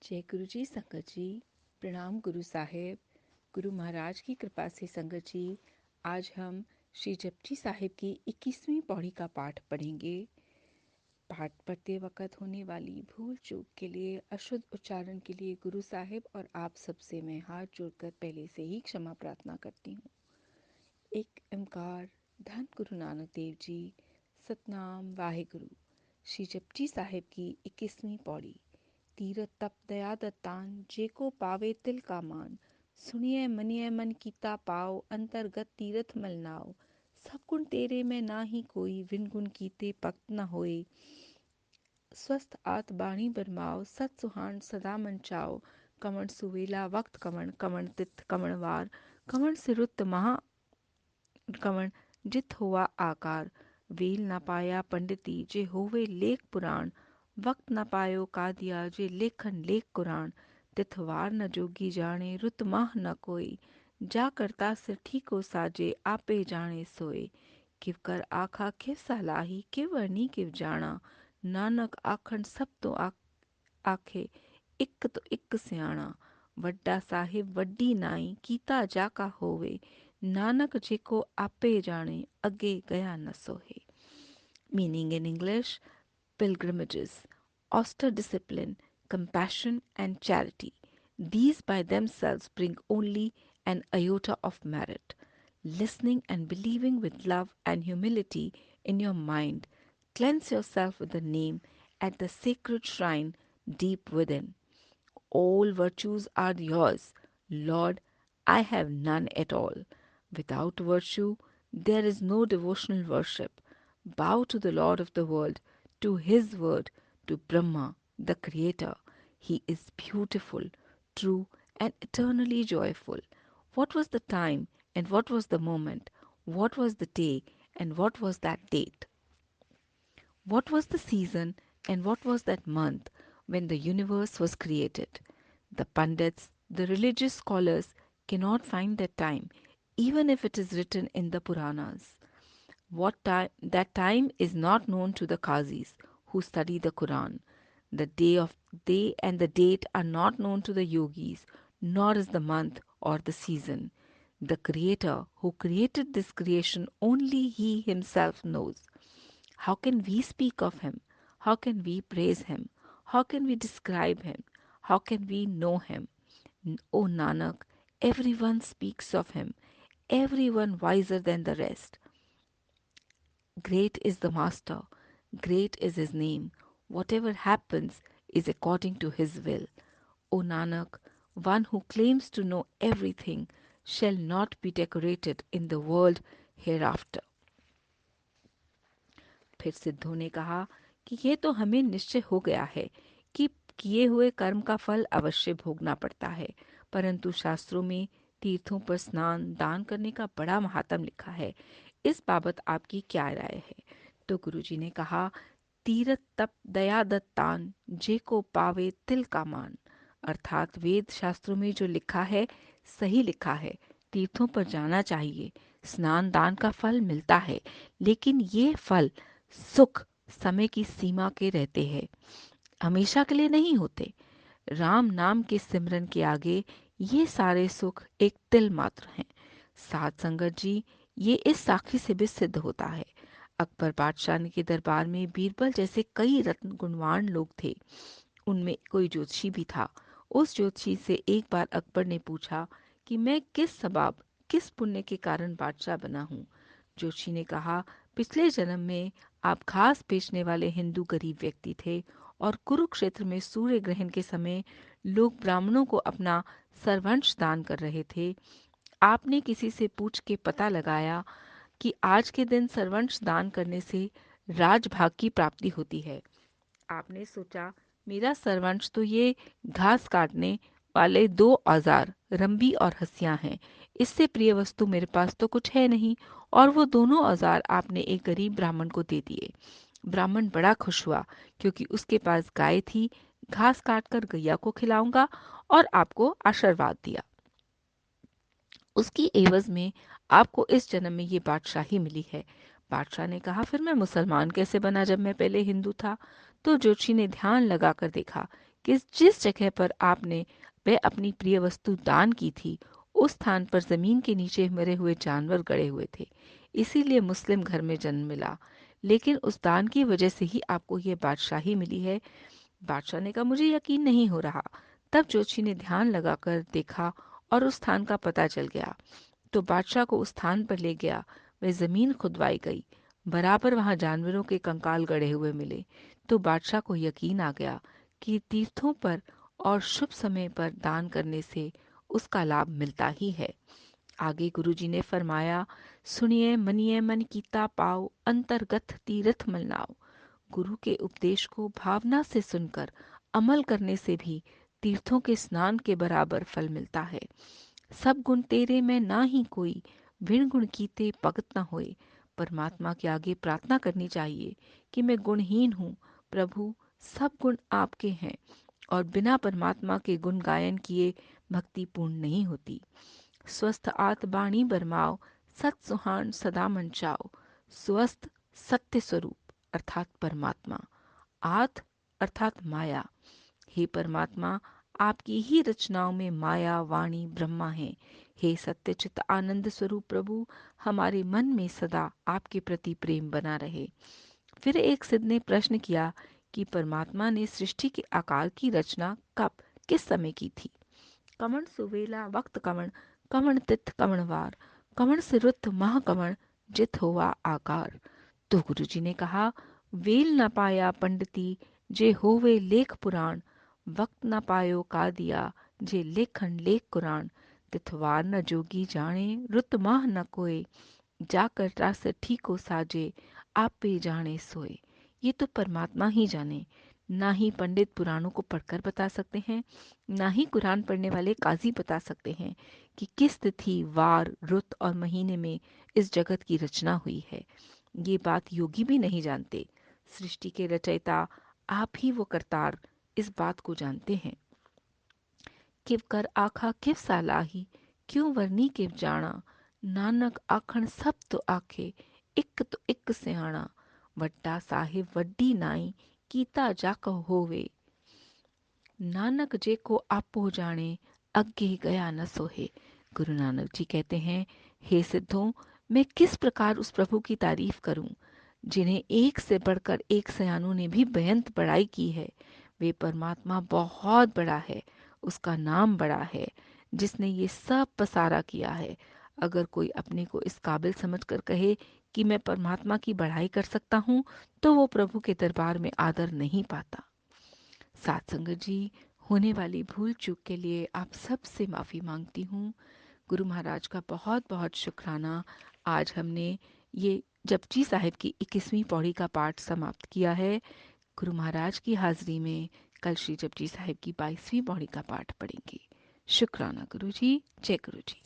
जय गुरु जी संगत जी। प्रणाम गुरु साहिब। गुरु महाराज की कृपा से संगत जी, आज हम श्री जपजी साहिब की 21वीं पौड़ी का पाठ पढ़ेंगे। पाठ पढ़ते वक्त होने वाली भूल चूक के लिए, अशुद्ध उच्चारण के लिए गुरु साहिब और आप सबसे मैं हाथ जोड़कर पहले से ही क्षमा प्रार्थना करती हूँ। एक ओंकार, धन गुरु नानक देव जी। सतनाम वाहिगुरु। श्री जपजी साहिब की 21वीं पौड़ी। तीरथ तप दया दत्तान, जे को पावे तिल का मान। सुनिए मनिए मन कीता पाओ, अंतर्गत तीरथ मल नाओ। सब गुण तेरे में ना ही कोई, विन गुण कीते पक्त न होए। स्वस्थ आत बाणी बरमाओ, सत सुहान सदा मन चाओ। कमण सुवेला वक्त कमण, कमण तिथ कमण वार। कमण सिरुत महा कमण जित हुआ आकार। वेल न पाया पंडिती, जे होवे लेख पुराण। वक्त न पायो कादिया, जे लेखन लेख कुरान। तिथवार न जोगी जाने, रुत माह न कोई। जा करता सिरठी को साजे, आपे जाने सोए। किव कर आखा किव सलाही, किव वर्णी किव जाना। नानक आखन सब तो आखे, इक तो इक सियाणा। वड्डा साहिब वड्डी नाई, कीता जाका होवे। नानक जेको आपे जाने, अगे गया न सोहे। Meaning in English: pilgrimages, austere discipline, compassion, and charity. These by themselves bring only an iota of merit. Listening and believing with love and humility in your mind, cleanse yourself with the name at the sacred shrine deep within. All virtues are yours. Lord, I have none at all. Without virtue, there is no devotional worship. Bow to the Lord of the world, to His word, to Brahma, the Creator. He is beautiful, true, and eternally joyful. What was the time, and what was the moment? What was the day, and what was that date? What was the season, and what was that month when the universe was created? The Pandits, the religious scholars, cannot find that time, even if it is written in the Puranas. That time is not known to the Qazis who study the Quran. The day and the date are not known to the yogis, nor is the month or the season. The Creator who created this creation, only He Himself knows. How can we speak of Him? How can we praise Him? How can we describe Him? How can we know Him? O Nanak, everyone speaks of Him, everyone wiser than the rest. Great is the Master, great is His name. Whatever happens is according to His will. O Nanak, one who claims to know everything shall not be decorated in the world hereafter. फिर सिद्धों ने कहा कि ये तो हमें निश्चय हो गया है कि किए हुए कर्म का फल अवश्य भोगना पड़ता है, परंतु शास्त्रों में तीर्थों पर स्नान दान करने का बड़ा महात्म लिखा है। इस बाबत आपकी क्या राय है? तो गुरुजी ने कहा, तीरथ तप दया दत्तान, जे को पावे तिल का मान। अर्थात वेद शास्त्रों में जो लिखा है सही लिखा है। तीर्थों पर जाना चाहिए, स्नान दान का फल मिलता है, लेकिन ये फल सुख समय की सीमा के रहते हैं, हमेशा के लिए नहीं होते। राम नाम के सिमरन के आगे ये सारे सुख एक तिल मात्र हैं। साध संगत जी, ये इस साखी से भी सिद्ध होता है। अकबर बादशाह के दरबार में बीरबल जैसे कई रत्न गुणवान लोग थे। उनमें कोई ज्योतिषी भी था। उस ज्योतिषी से एक बार अकबर ने पूछा कि मैं किस सबब, किस पुण्य के कारण बादशाह बना हूँ। ज्योतिषी ने कहा, पिछले जन्म में आप घास बेचने वाले हिंदू गरीब व्यक्ति थे और कुरुक्षेत्र में सूर्य ग्रहण के समय लोग ब्राह्मणों को अपना सर्वंश दान कर रहे थे। आपने किसी से पूछ के पता लगाया कि आज के दिन सर्वंश दान करने से राजभाग की प्राप्ति होती है। आपने सोचा, मेरा सर्वंश तो ये घास काटने वाले 2 औजार रंबी और हंसियां हैं, इससे प्रिय वस्तु मेरे पास तो कुछ है नहीं। और वो दोनों औजार आपने एक गरीब ब्राह्मण को दे दिए। ब्राह्मण बड़ा खुश हुआ, क्योंकि उसके पास गाय थी। घास काटकर गैया को खिलाऊंगा और आपको आशीर्वाद दिया। उसकी एवज में आपको इस जन्म में ये बादशाही मिली है। बादशाह ने कहा, फिर मैं मुसलमान कैसे बना जब मैं पहले हिंदू था? तो ज्योतिषी ने ध्यान लगाकर देखा कि जिस जगह पर आपने वह अपनी प्रिय वस्तु दान की थी, उस स्थान पर जमीन के नीचे मरे हुए जानवर गड़े हुए थे। इसीलिए मुस्लिम घर में जन्म मिला, लेकिन उस दान की वजह से ही आपको ये बादशाही मिली है। बादशाह ने कहा, मुझे यकीन नहीं हो रहा। तब जोशी ने ध्यान लगाकर देखा और उस स्थान का पता चल गया। तो बादशाह को उस स्थान पर ले गया। वह जमीन खुदवाई गई, बराबर वहां जानवरों के कंकाल गड़े हुए मिले। तो बादशाह को यकीन आ गया कि तीर्थों पर और शुभ समय पर दान करने से उसका लाभ मिलता ही है। आगे गुरुजी ने फरमाया, सुनिए मनिए मन कीता पाओ, अंतर्गत तीर्थ मल नाओ। गुरु के उपदेश को भावना से सुनकर अमल करने से भी तीर्थों के स्नान के बराबर फल मिलता है। सब गुण तेरे में ना ही कोई, भिन्न गुण कीते भगत न होए। परमात्मा के आगे प्रार्थना करनी चाहिए कि मैं गुणहीन हूँ प्रभु, सब गुण आपके हैं, और बिना परमात्मा के गुण गायन किए भक्ति पूर्ण नहीं होती। स्वस्थ आत बाणी बरमाओ, सत सुहान सदा मन चाओ। स्वस्थ सत्य स्वरूप अर्थात परमात्मा, आत अर्थात माया। हे परमात्मा, आपकी ही रचनाओं में माया वाणी ब्रह्मा है। हे सत्यचित आनंद स्वरूप प्रभु, हमारे मन में सदा आपके प्रति प्रेम बना रहे। फिर एक सिद्ध ने प्रश्न किया कि परमात्मा ने सृष्टि के आकार की रचना कब, किस समय की थी? कमण सुवेला वक्त कमण, कमण तिथ कमण वार, कमण सिरुत महाकमण, जित हुआ आकार। तो गुरुजी ने कहा, वेल न पाया पंडिती, जे होवे लेख पुराण, वक्त न पायो का दिया, जे लेखन लेख कुरान। तिथवार न जोगी जाने, रुत माह न कोय, जाकर रास ठीको साजे, आपे जाने सोए। ये तो परमात्मा ही जाने। ना ही पंडित पुराणों को पढ़कर बता सकते हैं, ना ही कुरान पढ़ने वाले काजी बता सकते हैं कि किस तिथि वार रुत और महीने में इस जगत की रचना हुई है। ये बात योगी भी नहीं जानते। सृष्टि के रचयिता आप ही वो करतार इस बात को जानते हैं। किव कर आखा किव सालाही, क्यों वरनी किव जाना। नानक आखण सब तो आखे, इक तो इक सियाणा। वड्डा साहिब वड्डी नाई, कीता जाको होवे। नानक जे को आपो जाने, अग्गे गया न सोहे। गुरु नानक जी कहते हैं, हे सिद्धों, मैं किस प्रकार उस प्रभु की तारीफ करूं जिन्हें एक से बढ़कर एक सयानों ने भी बेअंत बड़ाई की है। वे परमात्मा बहुत बड़ा है, उसका नाम बड़ा है, जिसने ये सब पसारा किया है। अगर कोई अपने को इस काबिल समझकर कहे कि मैं परमात्मा की बढ़ाई कर सकता हूँ, तो वो प्रभु के दरबार में आदर नहीं पाता। साथ संगत जी, होने वाली भूल चूक के लिए आप सबसे माफ़ी मांगती हूँ। गुरु महाराज का बहुत बहुत शुक्राना। आज हमने ये जपजी साहिब की 21वीं पौड़ी का पाठ समाप्त किया है। गुरु महाराज की हाजिरी में कल श्री जपजी साहिब की 22वीं पौड़ी का पाठ पढ़ेंगे। शुक्राना गुरु जी। जय गुरु जी।